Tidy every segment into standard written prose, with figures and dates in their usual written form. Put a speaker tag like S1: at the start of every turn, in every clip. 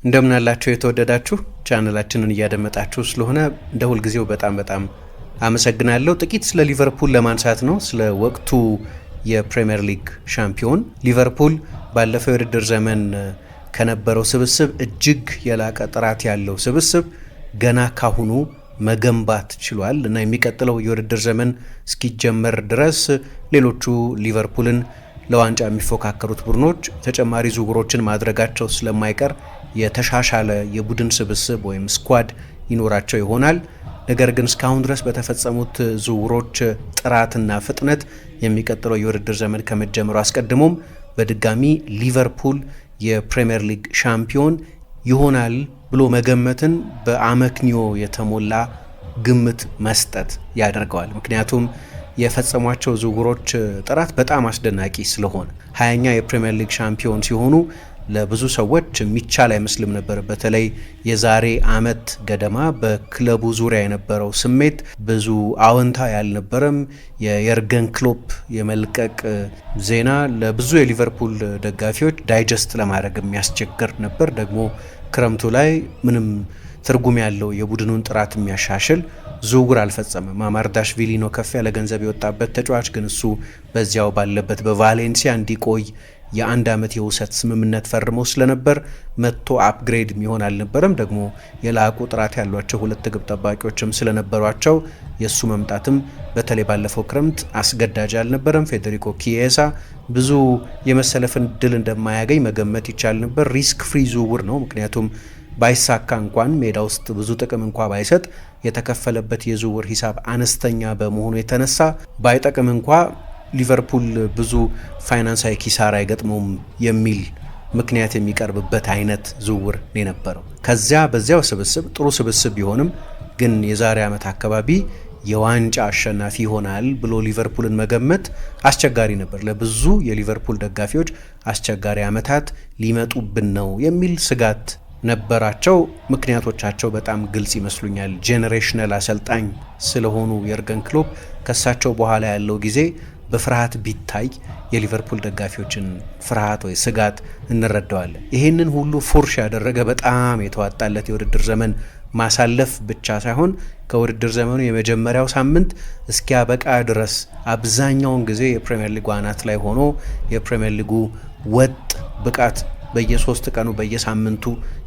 S1: እንደምን አላችሁ የተወደዳችሁ ቻናላችንን እያደመጣችሁ ስለሆነ እንደ ሁልጊዜው በጣም አመሰግናለሁ። ጥቂት ስለ ሊቨርፑል ለማንሳት ነው። ስለ ወቅቱ የፕሪሚየር ሊግ ሻምፒዮን ሊቨርፑል ባለፈው የውድድር ዘመን ከነበረው ስብስብ እጅግ የላቀ ጥራት ያለው ስብስብ ገና ካሁኑ መገንባት ችሏል እና የሚቀጥለው የውድድር ዘመን እስኪጀመር ድረስ ሌሎቹ ሊቨርፑልን ለዋንጫ የሚፎካከሩት ቡድኖች ተጨማሪ ዝውውሮችን ማድረጋቸው ስለማይቀር የተሻሻለ የቡድን ስብስብ ወይም ስኳድ ይኖራቸው ይሆናል። ነገር ግን እስካሁን ድረስ በተፈጸሙት ዝውውሮች ጥራትና ፍጥነት የሚቀጥለው የውድድር ዘመን ከመጀመሩ አስቀድሞም በድጋሚ ሊቨርፑል የፕሪሚየር ሊግ ሻምፒዮን ይሆናል ብሎ መገመትን በአመክንዮ የተሞላ ግምት መስጠት ያደርገዋል። ምክንያቱም የፈጸሟቸው ዝውውሮች ጥራት በጣም አስደናቂ ስለሆነ 20ኛ የፕሪሚየር ሊግ ሻምፒዮን ሲሆኑ ለብዙ ሰዎች የሚቻል አይመስልም ነበር። በተለይ የዛሬ አመት ገደማ በክለቡ ዙሪያ የነበረው ስሜት ብዙ አዎንታ ያልነበረም። የየርገን ክሎፕ የመልቀቅ ዜና ለብዙ የሊቨርፑል ደጋፊዎች ዳይጀስት ለማድረግ የሚያስቸግር ነበር። ደግሞ ክረምቱ ላይ ምንም ትርጉም ያለው የቡድኑን ጥራት የሚያሻሽል ዝውውር አልፈጸመም። ማማርዳሽቪሊ ነው ከፍ ያለ ገንዘብ የወጣበት ተጫዋች፣ ግን እሱ በዚያው ባለበት በቫሌንሲያ እንዲቆይ የአንድ ዓመት የውሰት ስምምነት ፈርመው ስለነበር መጥቶ አፕግሬድ የሚሆን አልነበረም። ደግሞ የላቁ ጥራት ያሏቸው ሁለት ግብ ጠባቂዎችም ስለነበሯቸው የእሱ መምጣትም በተለይ ባለፈው ክረምት አስገዳጅ አልነበረም። ፌዴሪኮ ኪዬሳ ብዙ የመሰለፍን ድል እንደማያገኝ መገመት ይቻል ነበር። ሪስክ ፍሪ ዝውውር ነው። ምክንያቱም ባይሳካ እንኳን ሜዳ ውስጥ ብዙ ጥቅም እንኳ ባይሰጥ የተከፈለበት የዝውውር ሂሳብ አነስተኛ በመሆኑ የተነሳ ባይጠቅም እንኳ ሊቨርፑል ብዙ ፋይናንሳዊ ኪሳራ አይገጥመውም የሚል ምክንያት የሚቀርብበት አይነት ዝውውር የነበረው። በዚያው ስብስብ ጥሩ ስብስብ ቢሆንም ግን የዛሬ ዓመት አካባቢ የዋንጫ አሸናፊ ይሆናል ብሎ ሊቨርፑልን መገመት አስቸጋሪ ነበር። ለብዙ የሊቨርፑል ደጋፊዎች አስቸጋሪ ዓመታት ሊመጡብን ነው የሚል ስጋት ነበራቸው። ምክንያቶቻቸው በጣም ግልጽ ይመስሉኛል። ጄኔሬሽናል አሰልጣኝ ስለሆኑ የርገን ክሎፕ ከሳቸው በኋላ ያለው ጊዜ በፍርሃት ቢታይ የሊቨርፑል ደጋፊዎችን ፍርሃት ወይ ስጋት እንረዳዋለን። ይህንን ሁሉ ፉርሽ ያደረገ በጣም የተዋጣለት የውድድር ዘመን ማሳለፍ ብቻ ሳይሆን ከውድድር ዘመኑ የመጀመሪያው ሳምንት እስኪያበቃ ድረስ አብዛኛውን ጊዜ የፕሪሚየር ሊጉ አናት ላይ ሆኖ የፕሪሚየር ሊጉ ወጥ ብቃት በየሶስት ቀኑ በየሳምንቱ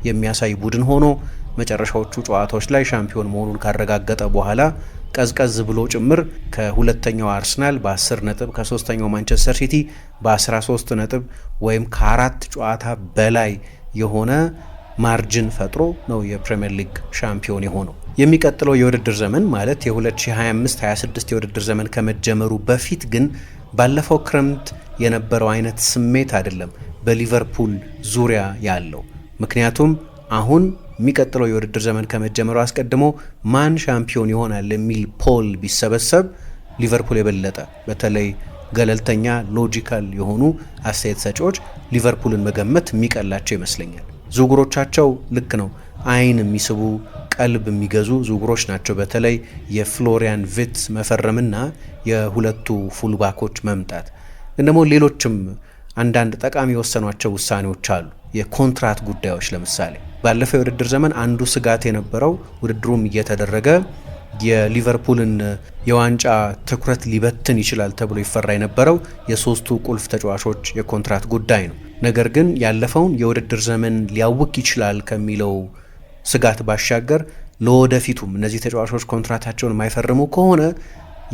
S1: የሚያሳይ ቡድን ሆኖ መጨረሻዎቹ ጨዋታዎች ላይ ሻምፒዮን መሆኑን ካረጋገጠ በኋላ ቀዝቀዝ ብሎ ጭምር ከሁለተኛው አርሰናል በ10 ነጥብ ከሶስተኛው ማንቸስተር ሲቲ በ13 ነጥብ ወይም ከአራት ጨዋታ በላይ የሆነ ማርጅን ፈጥሮ ነው የፕሪሚየር ሊግ ሻምፒዮን የሆነው። የሚቀጥለው የውድድር ዘመን ማለት የ2025-26 የውድድር ዘመን ከመጀመሩ በፊት ግን ባለፈው ክረምት የነበረው አይነት ስሜት አይደለም በሊቨርፑል ዙሪያ ያለው። ምክንያቱም አሁን የሚቀጥለው የውድድር ዘመን ከመጀመሩ አስቀድሞ ማን ሻምፒዮን ይሆናል የሚል ፖል ቢሰበሰብ ሊቨርፑል የበለጠ በተለይ ገለልተኛ ሎጂካል የሆኑ አስተያየት ሰጪዎች ሊቨርፑልን መገመት የሚቀላቸው ይመስለኛል። ዝውውሮቻቸው ልክ ነው፣ አይን የሚስቡ ቀልብ የሚገዙ ዝውውሮች ናቸው። በተለይ የፍሎሪያን ቪትስ መፈረምና የሁለቱ ፉልባኮች መምጣት፣ ግን ደግሞ ሌሎችም አንዳንድ ጠቃሚ የወሰኗቸው ውሳኔዎች አሉ። የኮንትራት ጉዳዮች ለምሳሌ ባለፈው የውድድር ዘመን አንዱ ስጋት የነበረው ውድድሩም እየተደረገ የሊቨርፑልን የዋንጫ ትኩረት ሊበትን ይችላል ተብሎ ይፈራ የነበረው የሶስቱ ቁልፍ ተጫዋቾች የኮንትራት ጉዳይ ነው። ነገር ግን ያለፈውን የውድድር ዘመን ሊያውክ ይችላል ከሚለው ስጋት ባሻገር ለወደፊቱም እነዚህ ተጫዋቾች ኮንትራታቸውን የማይፈርሙ ከሆነ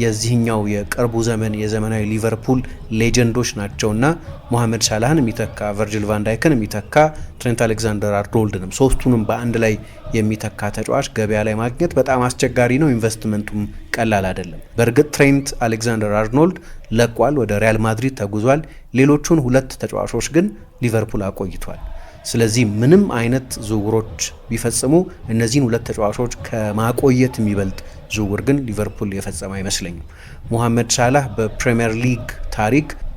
S1: የዚህኛው የቅርቡ ዘመን የዘመናዊ ሊቨርፑል ሌጀንዶች ናቸውና ሞሐመድ ሳላህን የሚተካ ቨርጂል ቫንዳይክን የሚተካ ትሬንት አሌክዛንደር አርኖልድንም ሶስቱንም በአንድ ላይ የሚተካ ተጫዋች ገበያ ላይ ማግኘት በጣም አስቸጋሪ ነው። ኢንቨስትመንቱም ቀላል አይደለም። በእርግጥ ትሬንት አሌክዛንደር አርኖልድ ለቋል፣ ወደ ሪያል ማድሪድ ተጉዟል። ሌሎቹን ሁለት ተጫዋቾች ግን ሊቨርፑል አቆይቷል። ስለዚህ ምንም አይነት ዝውውሮች ቢፈጽሙ እነዚህን ሁለት ተጫዋቾች ከማቆየት የሚበልጥ ዝውውር ግን ሊቨርፑል የፈጸመ አይመስለኝም። ሞሐመድ ሳላህ በፕሪሚየር ሊግ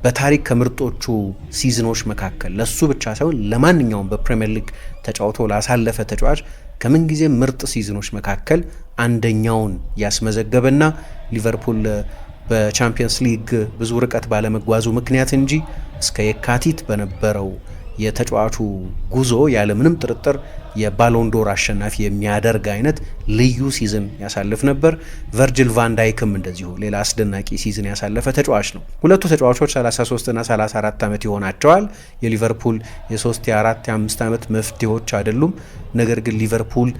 S1: በታሪክ ከምርጦቹ ሲዝኖች መካከል ለሱ ብቻ ሳይሆን ለማንኛውም በፕሪሚየር ሊግ ተጫውቶ ላሳለፈ ተጫዋች ከምንጊዜ ምርጥ ሲዝኖች መካከል አንደኛውን ያስመዘገበና ሊቨርፑል በቻምፒየንስ ሊግ ብዙ ርቀት ባለመጓዙ ምክንያት እንጂ እስከ የካቲት በነበረው የተጫዋቹ ጉዞ ያለምንም ጥርጥር የባሎንዶር አሸናፊ የሚያደርግ አይነት ልዩ ሲዝን ያሳልፍ ነበር። ቨርጅል ቫንዳይክም እንደዚሁ ሌላ አስደናቂ ሲዝን ያሳለፈ ተጫዋች ነው። ሁለቱ ተጫዋቾች 33 እና 34 ዓመት ይሆናቸዋል። የሊቨርፑል የ3 የ4 የ5 ዓመት መፍትሄዎች አይደሉም። ነገር ግን ሊቨርፑል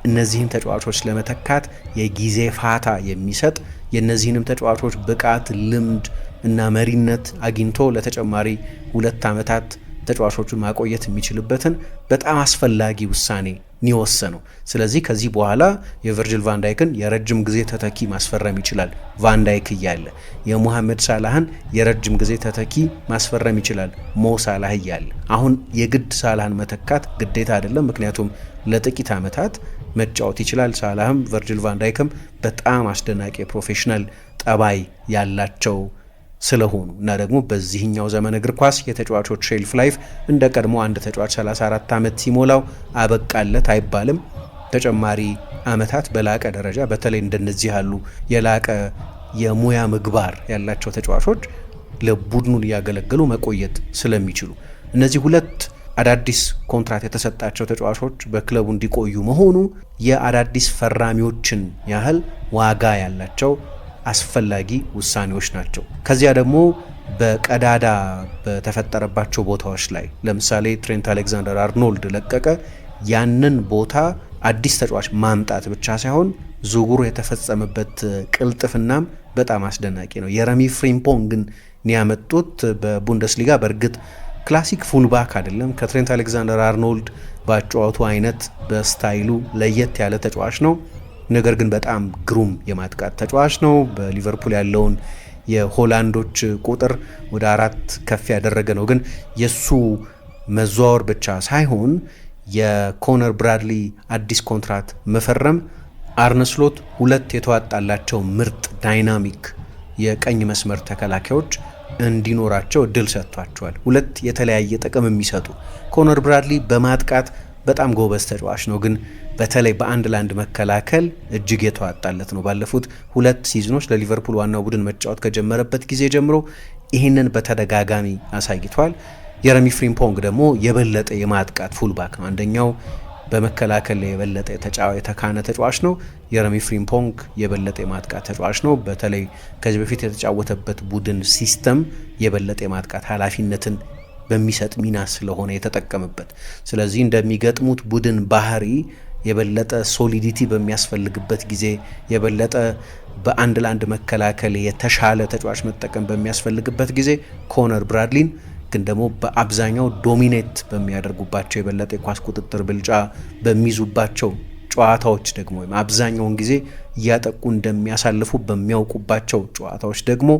S1: እነዚህን ተጫዋቾች ለመተካት የጊዜ ፋታ የሚሰጥ የእነዚህንም ተጫዋቾች ብቃት፣ ልምድ እና መሪነት አግኝቶ ለተጨማሪ 2 ዓመታት ተጫዋቾቹን ማቆየት የሚችልበትን በጣም አስፈላጊ ውሳኔ የወሰነው። ስለዚህ ከዚህ በኋላ የቨርጅል ቫንዳይክን የረጅም ጊዜ ተተኪ ማስፈረም ይችላል። ቫንዳይክ እያለ የሙሐመድ ሳላህን የረጅም ጊዜ ተተኪ ማስፈረም ይችላል። ሞ ሳላህ እያለ አሁን የግድ ሳላህን መተካት ግዴታ አይደለም፣ ምክንያቱም ለጥቂት ዓመታት መጫወት ይችላል። ሳላህም ቨርጅል ቫንዳይክም በጣም አስደናቂ የፕሮፌሽናል ጠባይ ያላቸው ስለሆኑ እና ደግሞ በዚህኛው ዘመን እግር ኳስ የተጫዋቾች ሼልፍ ላይፍ እንደ ቀድሞ አንድ ተጫዋች 34 ዓመት ሲሞላው አበቃለት አይባልም። ተጨማሪ ዓመታት በላቀ ደረጃ በተለይ እንደነዚህ ያሉ የላቀ የሙያ ምግባር ያላቸው ተጫዋቾች ለቡድኑን እያገለገሉ መቆየት ስለሚችሉ እነዚህ ሁለት አዳዲስ ኮንትራት የተሰጣቸው ተጫዋቾች በክለቡ እንዲቆዩ መሆኑ የአዳዲስ ፈራሚዎችን ያህል ዋጋ ያላቸው አስፈላጊ ውሳኔዎች ናቸው። ከዚያ ደግሞ በቀዳዳ በተፈጠረባቸው ቦታዎች ላይ ለምሳሌ ትሬንት አሌክዛንደር አርኖልድ ለቀቀ። ያንን ቦታ አዲስ ተጫዋች ማምጣት ብቻ ሳይሆን ዝውውሩ የተፈጸመበት ቅልጥፍናም በጣም አስደናቂ ነው። የረሚ ፍሪምፖንግን ያመጡት በቡንደስሊጋ በእርግጥ ክላሲክ ፉልባክ አይደለም። ከትሬንት አሌክዛንደር አርኖልድ በአጨዋወቱ አይነት በስታይሉ ለየት ያለ ተጫዋች ነው። ነገር ግን በጣም ግሩም የማጥቃት ተጫዋች ነው። በሊቨርፑል ያለውን የሆላንዶች ቁጥር ወደ 4 ከፍ ያደረገ ነው። ግን የሱ መዘዋወር ብቻ ሳይሆን የኮነር ብራድሊ አዲስ ኮንትራት መፈረም አርነ ስሎት 2 የተዋጣላቸው ምርጥ ዳይናሚክ የቀኝ መስመር ተከላካዮች እንዲኖራቸው እድል ሰጥቷቸዋል። 2 የተለያየ ጥቅም የሚሰጡ ኮነር ብራድሊ በማጥቃት በጣም ጎበዝ ተጫዋች ነው፣ ግን በተለይ በአንድ ለአንድ መከላከል እጅግ የተዋጣለት ነው። ባለፉት 2 ሲዝኖች ለሊቨርፑል ዋናው ቡድን መጫወት ከጀመረበት ጊዜ ጀምሮ ይህንን በተደጋጋሚ አሳይቷል። የረሚ ፍሪምፖንግ ደግሞ የበለጠ የማጥቃት ፉልባክ ነው። አንደኛው በመከላከል የበለጠ የተካነ ተጫዋች ነው። የረሚ ፍሪምፖንግ የበለጠ የማጥቃት ተጫዋች ነው። በተለይ ከዚህ በፊት የተጫወተበት ቡድን ሲስተም የበለጠ የማጥቃት ኃላፊነትን በሚሰጥ ሚና ስለሆነ የተጠቀመበት። ስለዚህ እንደሚገጥሙት ቡድን ባህሪ የበለጠ ሶሊዲቲ በሚያስፈልግበት ጊዜ የበለጠ በአንድ ለአንድ መከላከል የተሻለ ተጫዋች መጠቀም በሚያስፈልግበት ጊዜ ኮነር ብራድሊን ግን ደግሞ በአብዛኛው ዶሚኔት በሚያደርጉባቸው የበለጠ የኳስ ቁጥጥር ብልጫ በሚይዙባቸው ጨዋታዎች ደግሞ ወይም አብዛኛውን ጊዜ እያጠቁ እንደሚያሳልፉ በሚያውቁባቸው ጨዋታዎች ደግሞ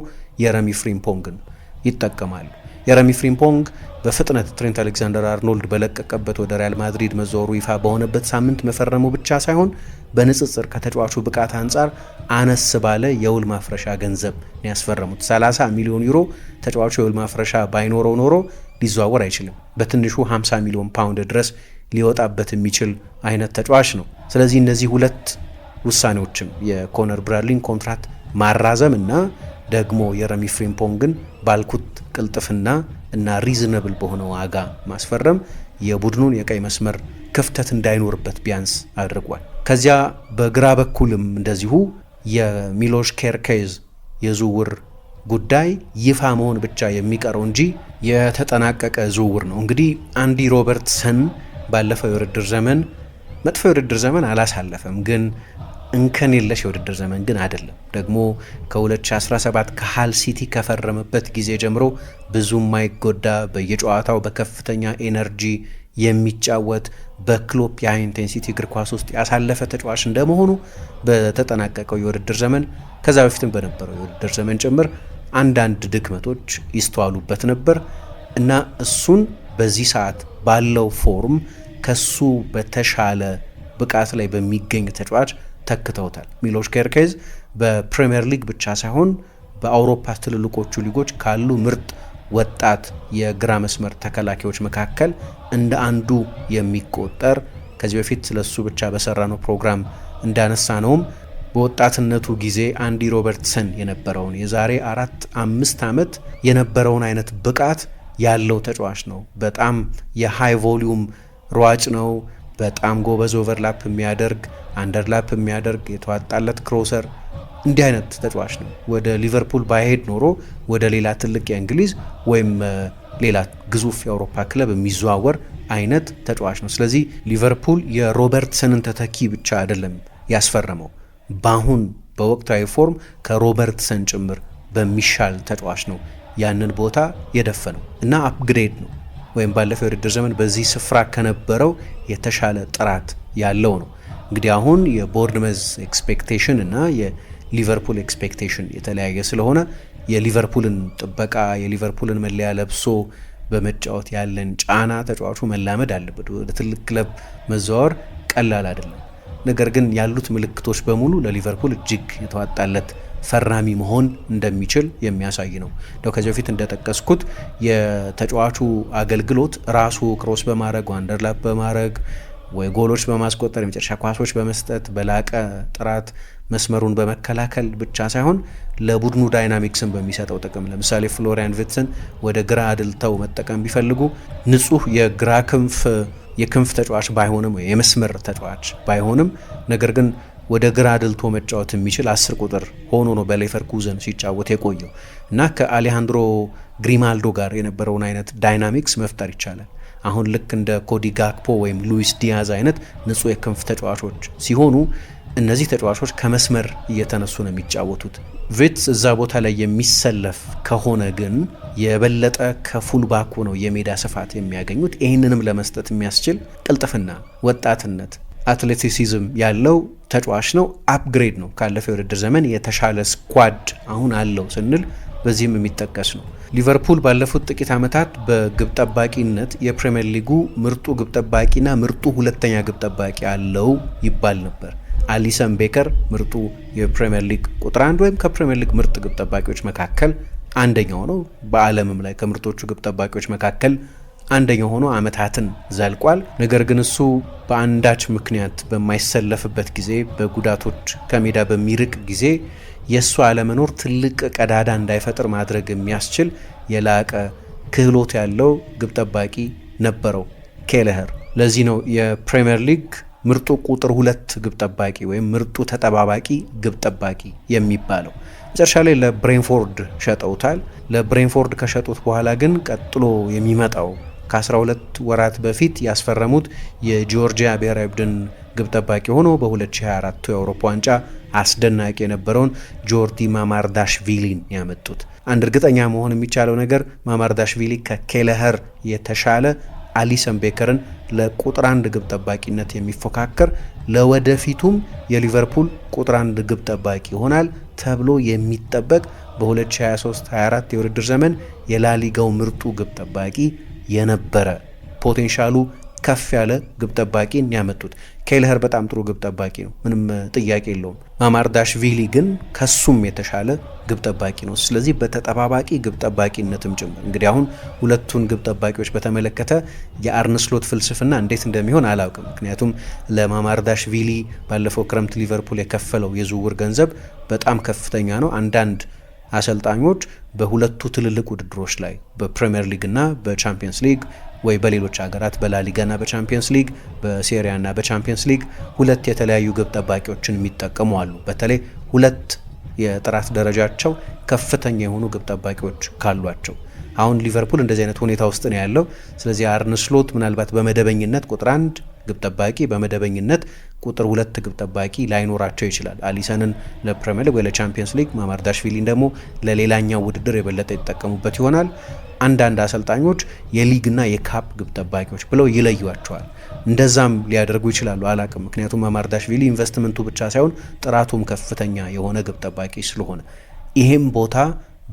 S1: የረሚ ፍሪምፖንግን ይጠቀማሉ። የረሚ ፍሪምፖንግ በፍጥነት ትሬንት አሌክዛንደር አርኖልድ በለቀቀበት ወደ ሪያል ማድሪድ መዘወሩ ይፋ በሆነበት ሳምንት መፈረሙ ብቻ ሳይሆን በንጽጽር ከተጫዋቹ ብቃት አንጻር አነስ ባለ የውል ማፍረሻ ገንዘብ ነው ያስፈረሙት። 30 ሚሊዮን ዩሮ ተጫዋቹ የውል ማፍረሻ ባይኖረው ኖሮ ሊዘዋወር አይችልም። በትንሹ 50 ሚሊዮን ፓውንድ ድረስ ሊወጣበት የሚችል አይነት ተጫዋች ነው። ስለዚህ እነዚህ 2 ውሳኔዎችም የኮነር ብራድሊን ኮንትራት ማራዘም እና ደግሞ የረሚ ፍሪምፖንግን ባልኩት ቅልጥፍና እና ሪዝነብል በሆነ ዋጋ ማስፈረም የቡድኑን የቀይ መስመር ክፍተት እንዳይኖርበት ቢያንስ አድርጓል። ከዚያ በግራ በኩልም እንደዚሁ የሚሎሽ ኬርኬዝ የዝውውር ጉዳይ ይፋ መሆን ብቻ የሚቀረው እንጂ የተጠናቀቀ ዝውውር ነው። እንግዲህ አንዲ ሮበርትሰን ባለፈው የውድድር ዘመን መጥፎ የውድድር ዘመን አላሳለፈም፣ ግን እንከን የለሽ የውድድር ዘመን ግን አይደለም። ደግሞ ከ2017 ከሃል ሲቲ ከፈረመበት ጊዜ ጀምሮ ብዙ የማይጎዳ በየጨዋታው በከፍተኛ ኤነርጂ የሚጫወት በክሎፕ የሃይ ኢንቴንሲቲ እግር ኳስ ውስጥ ያሳለፈ ተጫዋች እንደመሆኑ በተጠናቀቀው የውድድር ዘመን ከዛ በፊትም በነበረው የውድድር ዘመን ጭምር አንዳንድ ድክመቶች ይስተዋሉበት ነበር እና እሱን በዚህ ሰዓት ባለው ፎርም ከሱ በተሻለ ብቃት ላይ በሚገኝ ተጫዋች ተክተውታል። ሚሎሽ ኬርኬዝ በፕሪሚየር ሊግ ብቻ ሳይሆን በአውሮፓ ትልልቆቹ ሊጎች ካሉ ምርጥ ወጣት የግራ መስመር ተከላካዮች መካከል እንደ አንዱ የሚቆጠር ከዚህ በፊት ስለሱ ብቻ በሰራነው ፕሮግራም እንዳነሳ ነውም በወጣትነቱ ጊዜ አንዲ ሮበርትሰን የነበረውን የዛሬ 4-5 ዓመት የነበረውን አይነት ብቃት ያለው ተጫዋች ነው። በጣም የሃይ ቮሊዩም ሯጭ ነው። በጣም ጎበዝ ኦቨርላፕ የሚያደርግ አንደርላፕ የሚያደርግ የተዋጣለት ክሮሰር፣ እንዲህ አይነት ተጫዋች ነው። ወደ ሊቨርፑል ባይሄድ ኖሮ ወደ ሌላ ትልቅ የእንግሊዝ ወይም ሌላ ግዙፍ የአውሮፓ ክለብ የሚዘዋወር አይነት ተጫዋች ነው። ስለዚህ ሊቨርፑል የሮበርትሰንን ተተኪ ብቻ አይደለም ያስፈረመው፣ በአሁን በወቅታዊ ፎርም ከሮበርትሰን ጭምር በሚሻል ተጫዋች ነው ያንን ቦታ የደፈነው እና አፕግሬድ ነው ወይም ባለፈው የውድድር ዘመን በዚህ ስፍራ ከነበረው የተሻለ ጥራት ያለው ነው። እንግዲህ አሁን የቦርንመዝ ኤክስፔክቴሽን እና የሊቨርፑል ኤክስፔክቴሽን የተለያየ ስለሆነ የሊቨርፑልን ጥበቃ የሊቨርፑልን መለያ ለብሶ በመጫወት ያለን ጫና ተጫዋቹ መላመድ አለበት። ወደ ትልቅ ክለብ መዘዋወር ቀላል አይደለም። ነገር ግን ያሉት ምልክቶች በሙሉ ለሊቨርፑል እጅግ የተዋጣለት ፈራሚ መሆን እንደሚችል የሚያሳይ ነው። እንደው ከዚህ በፊት እንደጠቀስኩት የተጫዋቹ አገልግሎት ራሱ ክሮስ በማድረግ ዋንደርላፕ በማድረግ ወይ ጎሎች በማስቆጠር የመጨረሻ ኳሶች በመስጠት በላቀ ጥራት መስመሩን በመከላከል ብቻ ሳይሆን ለቡድኑ ዳይናሚክስን በሚሰጠው ጥቅም፣ ለምሳሌ ፍሎሪያን ቪትስን ወደ ግራ አድልተው መጠቀም ቢፈልጉ ንጹህ የግራ የክንፍ ተጫዋች ባይሆንም ወይ የመስመር ተጫዋች ባይሆንም ነገር ግን ወደ ግራ አድልቶ መጫወት የሚችል 10 ቁጥር ሆኖ ነው በሌቨርኩዘን ሲጫወት የቆየው እና ከአሌሃንድሮ ግሪማልዶ ጋር የነበረውን አይነት ዳይናሚክስ መፍጠር ይቻላል። አሁን ልክ እንደ ኮዲ ጋክፖ ወይም ሉዊስ ዲያዝ አይነት ንጹህ የክንፍ ተጫዋቾች ሲሆኑ እነዚህ ተጫዋቾች ከመስመር እየተነሱ ነው የሚጫወቱት። ቪትስ እዛ ቦታ ላይ የሚሰለፍ ከሆነ ግን የበለጠ ከፉልባኩ ነው የሜዳ ስፋት የሚያገኙት። ይህንንም ለመስጠት የሚያስችል ቅልጥፍና፣ ወጣትነት፣ አትሌቲሲዝም ያለው ተጫዋች ነው። አፕግሬድ ነው። ካለፈው የውድድር ዘመን የተሻለ ስኳድ አሁን አለው ስንል በዚህም የሚጠቀስ ነው። ሊቨርፑል ባለፉት ጥቂት ዓመታት በግብ ጠባቂነት የፕሪሚየር ሊጉ ምርጡ ግብ ጠባቂና ምርጡ ሁለተኛ ግብ ጠባቂ አለው ይባል ነበር። አሊሰን ቤከር ምርጡ የፕሪሚየር ሊግ ቁጥር 1 ወይም ከፕሪሚየር ሊግ ምርጥ ግብ ጠባቂዎች መካከል አንደኛው ነው። በዓለምም ላይ ከምርጦቹ ግብ ጠባቂዎች መካከል አንደኛው ሆኖ ዓመታትን ዘልቋል። ነገር ግን እሱ በአንዳች ምክንያት በማይሰለፍበት ጊዜ፣ በጉዳቶች ከሜዳ በሚርቅ ጊዜ የእሱ አለመኖር ትልቅ ቀዳዳ እንዳይፈጥር ማድረግ የሚያስችል የላቀ ክህሎት ያለው ግብ ጠባቂ ነበረው ኬለኸር። ለዚህ ነው የፕሪሚየር ሊግ ምርጡ ቁጥር 2 ግብ ጠባቂ ወይም ምርጡ ተጠባባቂ ግብ ጠባቂ የሚባለው። መጨረሻ ላይ ለብሬንፎርድ ሸጠውታል። ለብሬንፎርድ ከሸጡት በኋላ ግን ቀጥሎ የሚመጣው ከ12 ወራት በፊት ያስፈረሙት የጂኦርጂያ ብሔራዊ ቡድን ግብ ጠባቂ ሆኖ በ2024 የአውሮፓ ዋንጫ አስደናቂ የነበረውን ጆርዲ ማማርዳሽቪሊን ያመጡት። አንድ እርግጠኛ መሆን የሚቻለው ነገር ማማርዳሽቪሊ ከኬለኸር የተሻለ አሊሰን ቤከርን ለቁጥር 1 ግብ ጠባቂነት የሚፎካከር ለወደፊቱም የሊቨርፑል ቁጥር 1 ግብ ጠባቂ ይሆናል ተብሎ የሚጠበቅ በ2023/24 የውድድር ዘመን የላሊጋው ምርጡ ግብ ጠባቂ የነበረ ፖቴንሻሉ ከፍ ያለ ግብ ጠባቂ ያመጡት። ኬለኸር በጣም ጥሩ ግብ ጠባቂ ነው፣ ምንም ጥያቄ የለውም። ማማርዳሽቪሊ ግን ከሱም የተሻለ ግብ ጠባቂ ነው። ስለዚህ በተጠባባቂ ግብ ጠባቂነትም ጭምር እንግዲህ አሁን ሁለቱን ግብ ጠባቂዎች በተመለከተ የአርነ ስሎት ፍልስፍና እንዴት እንደሚሆን አላውቅም። ምክንያቱም ለማማርዳሽቪሊ ባለፈው ክረምት ሊቨርፑል የከፈለው የዝውውር ገንዘብ በጣም ከፍተኛ ነው። አንዳንድ አሰልጣኞች በሁለቱ ትልልቅ ውድድሮች ላይ በፕሪሚየር ሊግ እና በቻምፒየንስ ሊግ ወይ በሌሎች ሀገራት በላሊጋ እና በቻምፒየንስ ሊግ፣ በሴሪያ እና በቻምፒየንስ ሊግ ሁለት የተለያዩ ግብ ጠባቂዎችን የሚጠቀሙ አሉ። በተለይ ሁለት የጥራት ደረጃቸው ከፍተኛ የሆኑ ግብ ጠባቂዎች ካሏቸው። አሁን ሊቨርፑል እንደዚህ አይነት ሁኔታ ውስጥ ነው ያለው። ስለዚህ አርነ ስሎት ምናልባት በመደበኝነት ቁጥር 1 ግብ ጠባቂ በመደበኝነት ቁጥር 2 ግብ ጠባቂ ላይኖራቸው ይችላል። አሊሰንን ለፕሪሚየር ሊግ ወይ ለቻምፒየንስ ሊግ፣ ማማርዳሽቪሊን ደግሞ ለሌላኛው ውድድር የበለጠ ይጠቀሙበት ይሆናል። አንዳንድ አሰልጣኞች የሊግና የካፕ ግብ ጠባቂዎች ብለው ይለዩዋቸዋል። እንደዛም ሊያደርጉ ይችላሉ፣ አላቅም። ምክንያቱም ማማርዳሽቪሊ ኢንቨስትመንቱ ብቻ ሳይሆን ጥራቱም ከፍተኛ የሆነ ግብ ጠባቂ ስለሆነ ይሄም ቦታ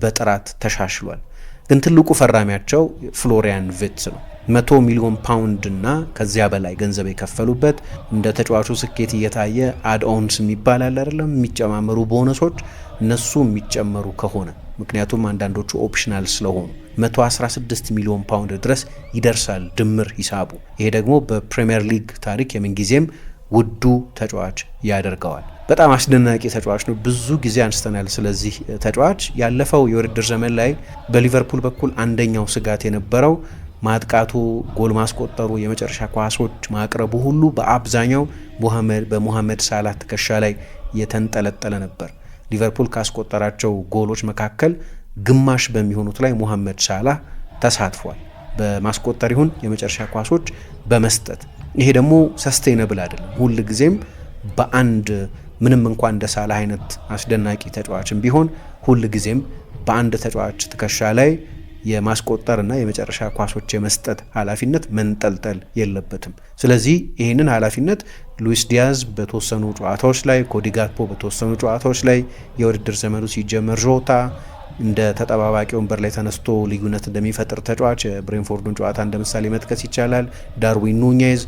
S1: በጥራት ተሻሽሏል። ግን ትልቁ ፈራሚያቸው ፍሎሪያን ቪትስ ነው። 100 ሚሊዮን ፓውንድ እና ከዚያ በላይ ገንዘብ የከፈሉበት እንደ ተጫዋቹ ስኬት እየታየ አድኦንስ የሚባል አለ አይደለም፣ የሚጨማመሩ ቦነሶች እነሱ የሚጨመሩ ከሆነ ምክንያቱም አንዳንዶቹ ኦፕሽናል ስለሆኑ 116 ሚሊዮን ፓውንድ ድረስ ይደርሳል ድምር ሂሳቡ። ይሄ ደግሞ በፕሪሚየር ሊግ ታሪክ የምንጊዜም ውዱ ተጫዋች ያደርገዋል። በጣም አስደናቂ ተጫዋች ነው። ብዙ ጊዜ አንስተናል ስለዚህ ተጫዋች። ያለፈው የውድድር ዘመን ላይ በሊቨርፑል በኩል አንደኛው ስጋት የነበረው ማጥቃቱ፣ ጎል ማስቆጠሩ፣ የመጨረሻ ኳሶች ማቅረቡ ሁሉ በአብዛኛው በሞሐመድ ሳላህ ትከሻ ላይ የተንጠለጠለ ነበር። ሊቨርፑል ካስቆጠራቸው ጎሎች መካከል ግማሽ በሚሆኑት ላይ ሞሐመድ ሳላህ ተሳትፏል። በማስቆጠር ይሁን የመጨረሻ ኳሶች በመስጠት። ይሄ ደግሞ ሰስቴነብል አይደለም። ሁል ጊዜም በአንድ ምንም እንኳን እንደ ሳላህ አይነት አስደናቂ ተጫዋችም ቢሆን ሁል ጊዜም በአንድ ተጫዋች ትከሻ ላይ የማስቆጠርና የመጨረሻ ኳሶች የመስጠት ኃላፊነት መንጠልጠል የለበትም። ስለዚህ ይህንን ኃላፊነት ሉዊስ ዲያዝ በተወሰኑ ጨዋታዎች ላይ፣ ኮዲ ጋክፖ በተወሰኑ ጨዋታዎች ላይ፣ የውድድር ዘመኑ ሲጀመር ዦታ እንደ ተጠባባቂ ወንበር ላይ ተነስቶ ልዩነት እንደሚፈጥር ተጫዋች የብሬንፎርዱን ጨዋታ እንደ ምሳሌ መጥቀስ ይቻላል። ዳርዊን ኑኔዝ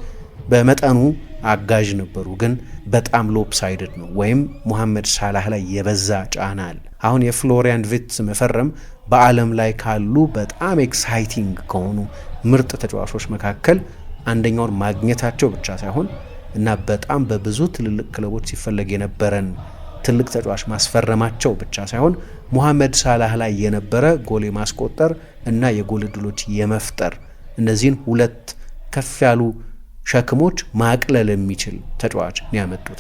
S1: በመጠኑ አጋዥ ነበሩ፣ ግን በጣም ሎፕሳይድድ ነው ወይም ሙሐመድ ሳላህ ላይ የበዛ ጫና አለ። አሁን የፍሎሪያን ቪርትዝ መፈረም በዓለም ላይ ካሉ በጣም ኤክሳይቲንግ ከሆኑ ምርጥ ተጫዋቾች መካከል አንደኛውን ማግኘታቸው ብቻ ሳይሆን እና በጣም በብዙ ትልልቅ ክለቦች ሲፈለግ የነበረን ትልቅ ተጫዋች ማስፈረማቸው ብቻ ሳይሆን ሙሐመድ ሳላህ ላይ የነበረ ጎል የማስቆጠር እና የጎል እድሎች የመፍጠር እነዚህን ሁለት ከፍ ያሉ ሸክሞች ማቅለል የሚችል ተጫዋች ነው ያመጡት።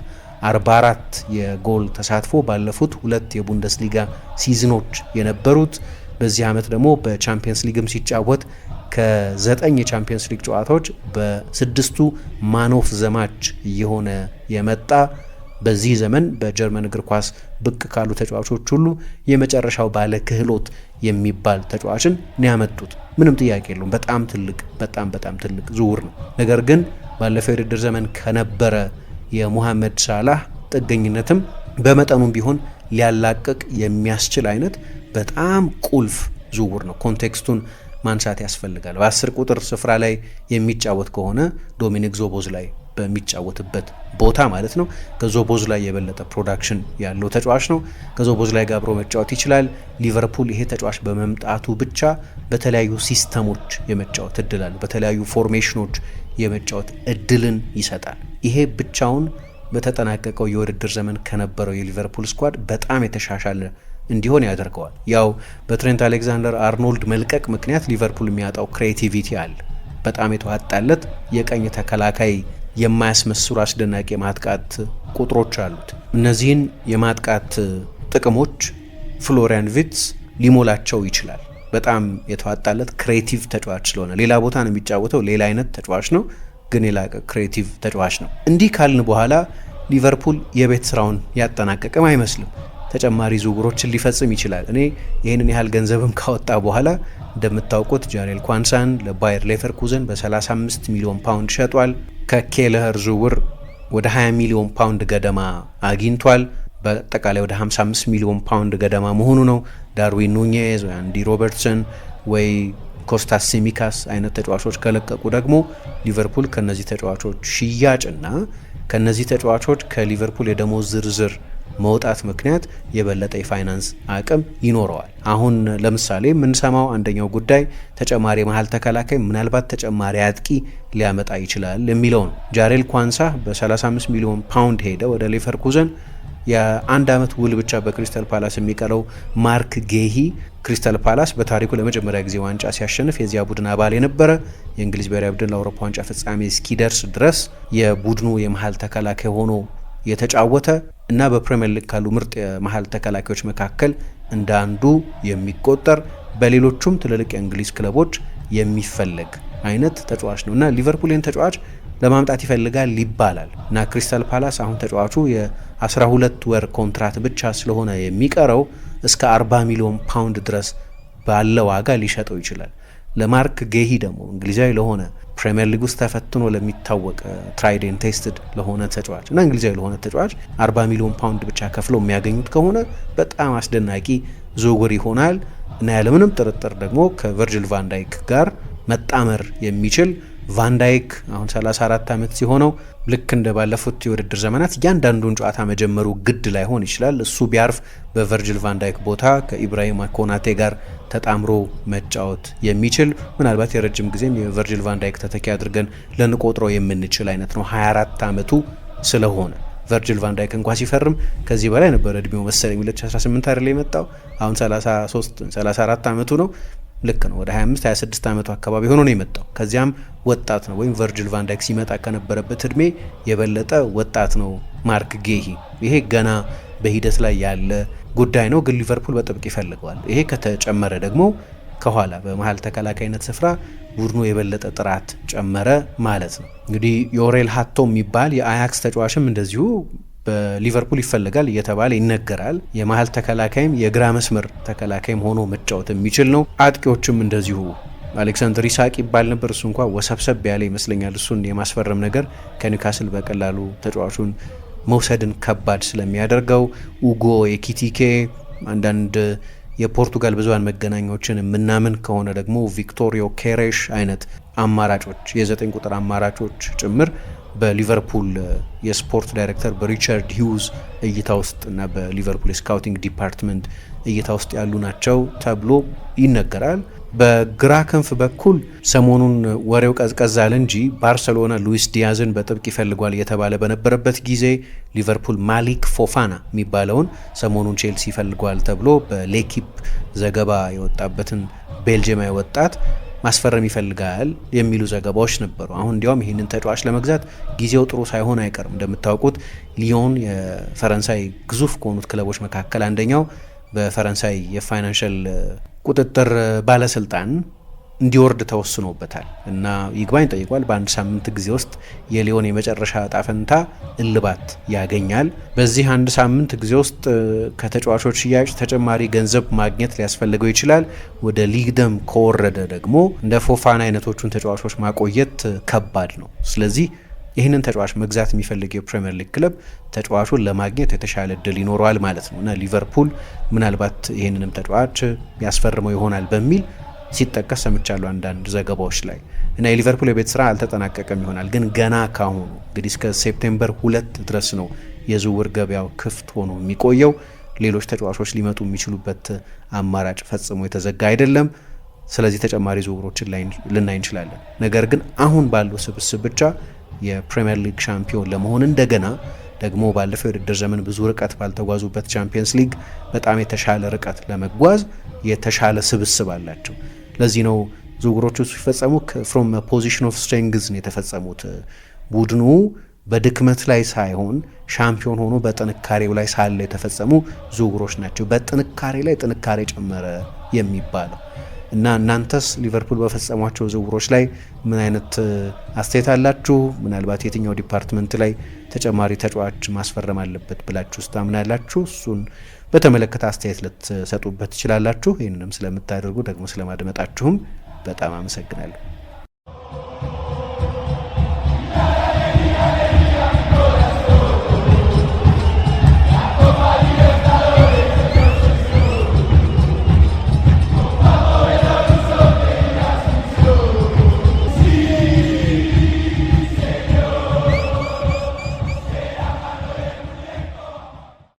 S1: 44 የጎል ተሳትፎ ባለፉት ሁለት የቡንደስሊጋ ሲዝኖች የነበሩት። በዚህ ዓመት ደግሞ በቻምፒየንስ ሊግም ሲጫወት ከ9 የቻምፒየንስ ሊግ ጨዋታዎች በስድስቱ ማኖፍ ዘማች እየሆነ የመጣ በዚህ ዘመን በጀርመን እግር ኳስ ብቅ ካሉ ተጫዋቾች ሁሉ የመጨረሻው ባለ ክህሎት የሚባል ተጫዋችን ነው ያመጡት። ምንም ጥያቄ የለውም። በጣም ትልቅ ዝውውር ነው። ነገር ግን ባለፈው የውድድር ዘመን ከነበረ የሙሐመድ ሳላህ ጥገኝነትም በመጠኑም ቢሆን ሊያላቅቅ የሚያስችል አይነት በጣም ቁልፍ ዝውውር ነው። ኮንቴክስቱን ማንሳት ያስፈልጋል። በ10 ቁጥር ስፍራ ላይ የሚጫወት ከሆነ ዶሚኒክ ዞቦዝ ላይ በሚጫወትበት ቦታ ማለት ነው ከዞቦዝ ላይ የበለጠ ፕሮዳክሽን ያለው ተጫዋች ነው። ከዞቦዝ ላይ ጋር አብሮ መጫወት ይችላል። ሊቨርፑል ይሄ ተጫዋች በመምጣቱ ብቻ በተለያዩ ሲስተሞች የመጫወት እድል አለው። በተለያዩ ፎርሜሽኖች የመጫወት እድልን ይሰጣል። ይሄ ብቻውን በተጠናቀቀው የውድድር ዘመን ከነበረው የሊቨርፑል ስኳድ በጣም የተሻሻለ እንዲሆን ያደርገዋል። ያው በትሬንት አሌክዛንደር አርኖልድ መልቀቅ ምክንያት ሊቨርፑል የሚያጣው ክሬቲቪቲ አለ። በጣም የተዋጣለት የቀኝ ተከላካይ የማያስመስሉ አስደናቂ የማጥቃት ቁጥሮች አሉት። እነዚህን የማጥቃት ጥቅሞች ፍሎሪያን ቪርትዝ ሊሞላቸው ይችላል። በጣም የተዋጣለት ክሬቲቭ ተጫዋች ስለሆነ ሌላ ቦታ ነው የሚጫወተው፣ ሌላ አይነት ተጫዋች ነው፣ ግን የላቀ ክሬቲቭ ተጫዋች ነው። እንዲህ ካልን በኋላ ሊቨርፑል የቤት ስራውን ያጠናቀቀም አይመስልም። ተጨማሪ ዝውውሮችን ሊፈጽም ይችላል። እኔ ይህንን ያህል ገንዘብም ካወጣ በኋላ እንደምታውቁት ጃሬል ኳንሳን ለባየር ሌቨርኩዘን በ35 ሚሊዮን ፓውንድ ሸጧል። ከኬለኸር ዝውውር ወደ 20 ሚሊዮን ፓውንድ ገደማ አግኝቷል። በአጠቃላይ ወደ 55 ሚሊዮን ፓውንድ ገደማ መሆኑ ነው። ዳርዊን ኑኔዝ ወይ አንዲ ሮበርትሰን ወይ ኮስታስ ሲሚካስ አይነት ተጫዋቾች ከለቀቁ ደግሞ ሊቨርፑል ከነዚህ ተጫዋቾች ሽያጭና ከነዚህ ተጫዋቾች ከሊቨርፑል የደሞዝ ዝርዝር መውጣት ምክንያት የበለጠ የፋይናንስ አቅም ይኖረዋል። አሁን ለምሳሌ የምንሰማው አንደኛው ጉዳይ ተጨማሪ መሀል ተከላካይ ምናልባት ተጨማሪ አጥቂ ሊያመጣ ይችላል የሚለው ነው። ጃሬል ኳንሳ በ35 ሚሊዮን ፓውንድ ሄደ ወደ ሌቨርኩዘን። የአንድ ዓመት ውል ብቻ በክሪስታል ፓላስ የሚቀረው ማርክ ጌሂ ክሪስታል ፓላስ በታሪኩ ለመጀመሪያ ጊዜ ዋንጫ ሲያሸንፍ የዚያ ቡድን አባል የነበረ የእንግሊዝ ብሔራዊ ቡድን ለአውሮፓ ዋንጫ ፍጻሜ እስኪደርስ ድረስ የቡድኑ የመሀል ተከላካይ ሆኖ የተጫወተ እና በፕሪሚየር ሊግ ካሉ ምርጥ የመሀል ተከላካዮች መካከል እንደ አንዱ የሚቆጠር በሌሎቹም ትልልቅ የእንግሊዝ ክለቦች የሚፈለግ አይነት ተጫዋች ነው እና ሊቨርፑልን ተጫዋች ለማምጣት ይፈልጋል ይባላል እና ክሪስታል ፓላስ አሁን ተጫዋቹ የ12 ወር ኮንትራት ብቻ ስለሆነ የሚቀረው እስከ 40 ሚሊዮን ፓውንድ ድረስ ባለ ዋጋ ሊሸጠው ይችላል። ለማርክ ጌሂ ደግሞ እንግሊዛዊ ለሆነ ፕሪሚየር ሊግ ውስጥ ተፈትኖ ለሚታወቅ ትራይድ ኤንድ ቴስትድ ለሆነ ተጫዋች እና እንግሊዛዊ ለሆነ ተጫዋች 40 ሚሊዮን ፓውንድ ብቻ ከፍለው የሚያገኙት ከሆነ በጣም አስደናቂ ዝውውር ይሆናል እና ያለምንም ጥርጥር ደግሞ ከቨርጅል ቫንዳይክ ጋር መጣመር የሚችል ቫንዳይክ አሁን 34 ዓመት ሲሆነው ልክ እንደ ባለፉት የውድድር ዘመናት እያንዳንዱን ጨዋታ መጀመሩ ግድ ላይሆን ይችላል። እሱ ቢያርፍ በቨርጅል ቫንዳይክ ቦታ ከኢብራሂማ ኮናቴ ጋር ተጣምሮ መጫወት የሚችል ምናልባት የረጅም ጊዜም የቨርጅል ቫንዳይክ ተተኪ አድርገን ልንቆጥረው የምንችል አይነት ነው 24 ዓመቱ ስለሆነ ቨርጅል ቫንዳይክ እንኳ ሲፈርም ከዚህ በላይ ነበር እድሜው መሰለኝ 2018 አይደል የመጣው። አሁን 34 ዓመቱ ነው። ልክ ነው። ወደ 25 26 ዓመቱ አካባቢ ሆኖ ነው የመጣው። ከዚያም ወጣት ነው፣ ወይም ቨርጅል ቫንዳይክ ሲመጣ ከነበረበት እድሜ የበለጠ ወጣት ነው ማርክ ጌሂ። ይሄ ገና በሂደት ላይ ያለ ጉዳይ ነው፣ ግን ሊቨርፑል በጥብቅ ይፈልገዋል። ይሄ ከተጨመረ ደግሞ ከኋላ በመሀል ተከላካይነት ስፍራ ቡድኑ የበለጠ ጥራት ጨመረ ማለት ነው። እንግዲህ ዮሬል ሃቶ የሚባል የአያክስ ተጫዋችም እንደዚሁ በሊቨርፑል ይፈልጋል እየተባለ ይነገራል። የመሀል ተከላካይም የግራ መስመር ተከላካይም ሆኖ መጫወት የሚችል ነው። አጥቂዎችም እንደዚሁ አሌክሳንደር ኢሳቅ ይባል ነበር። እሱ እንኳ ወሰብሰብ ያለ ይመስለኛል። እሱን የማስፈረም ነገር ከኒውካስል በቀላሉ ተጫዋቹን መውሰድን ከባድ ስለሚያደርገው ኡጎ ኤኪቲኬ፣ አንዳንድ የፖርቱጋል ብዙሃን መገናኛዎችን የምናምን ከሆነ ደግሞ ቪክቶሪዮ ኬሬሽ አይነት አማራጮች የ9 ቁጥር አማራጮች ጭምር በሊቨርፑል የስፖርት ዳይሬክተር በሪቻርድ ሂውዝ እይታ ውስጥ እና በሊቨርፑል የስካውቲንግ ዲፓርትመንት እይታ ውስጥ ያሉ ናቸው ተብሎ ይነገራል። በግራ ክንፍ በኩል ሰሞኑን ወሬው ቀዝቀዝ አለ እንጂ ባርሰሎና ሉዊስ ዲያዝን በጥብቅ ይፈልጓል እየተባለ በነበረበት ጊዜ ሊቨርፑል ማሊክ ፎፋና የሚባለውን ሰሞኑን ቼልሲ ይፈልጓል ተብሎ በሌኪፕ ዘገባ የወጣበትን ቤልጅየማዊ ወጣት ማስፈረም ይፈልጋል የሚሉ ዘገባዎች ነበሩ። አሁን እንዲያውም ይህንን ተጫዋች ለመግዛት ጊዜው ጥሩ ሳይሆን አይቀርም። እንደምታውቁት ሊዮን የፈረንሳይ ግዙፍ ከሆኑት ክለቦች መካከል አንደኛው በፈረንሳይ የፋይናንሻል ቁጥጥር ባለስልጣን እንዲወርድ ተወስኖበታል እና ይግባኝ ጠይቋል። በአንድ ሳምንት ጊዜ ውስጥ የሊዮን የመጨረሻ እጣ ፈንታ እልባት ያገኛል። በዚህ አንድ ሳምንት ጊዜ ውስጥ ከተጫዋቾች ሽያጭ ተጨማሪ ገንዘብ ማግኘት ሊያስፈልገው ይችላል። ወደ ሊግ ደም ከወረደ ደግሞ እንደ ፎፋና አይነቶቹን ተጫዋቾች ማቆየት ከባድ ነው። ስለዚህ ይህንን ተጫዋች መግዛት የሚፈልግ የፕሪሚየር ሊግ ክለብ ተጫዋቹን ለማግኘት የተሻለ እድል ይኖረዋል ማለት ነው እና ሊቨርፑል ምናልባት ይህንንም ተጫዋች ያስፈርመው ይሆናል በሚል ሲጠቀስ ሰምቻለሁ አንዳንድ ዘገባዎች ላይ እና የሊቨርፑል የቤት ስራ አልተጠናቀቀም ይሆናል። ግን ገና ካሁኑ እንግዲህ እስከ ሴፕቴምበር 2 ድረስ ነው የዝውውር ገበያው ክፍት ሆኖ የሚቆየው። ሌሎች ተጫዋቾች ሊመጡ የሚችሉበት አማራጭ ፈጽሞ የተዘጋ አይደለም። ስለዚህ ተጨማሪ ዝውውሮችን ልናይ እንችላለን። ነገር ግን አሁን ባለው ስብስብ ብቻ የፕሪሚየር ሊግ ሻምፒዮን ለመሆን እንደገና ደግሞ ባለፈው የውድድር ዘመን ብዙ ርቀት ባልተጓዙበት ቻምፒየንስ ሊግ በጣም የተሻለ ርቀት ለመጓዝ የተሻለ ስብስብ አላቸው። ለዚህ ነው ዝውውሮቹ ሲፈጸሙ ፍሮም ፖዚሽን ኦፍ ስትሬንግዝ ነው የተፈጸሙት። ቡድኑ በድክመት ላይ ሳይሆን ሻምፒዮን ሆኖ በጥንካሬው ላይ ሳለ የተፈጸሙ ዝውውሮች ናቸው። በጥንካሬ ላይ ጥንካሬ ጨመረ የሚባለው እና እናንተስ ሊቨርፑል በፈጸሟቸው ዝውውሮች ላይ ምን አይነት አስተያየት አላችሁ? ምናልባት የትኛው ዲፓርትመንት ላይ ተጨማሪ ተጫዋች ማስፈረም አለበት ብላችሁ ታምናላችሁ? እሱን በተመለከተ አስተያየት ልትሰጡበት ትችላላችሁ። ይህንንም ስለምታደርጉ ደግሞ ስለማድመጣችሁም በጣም አመሰግናለሁ።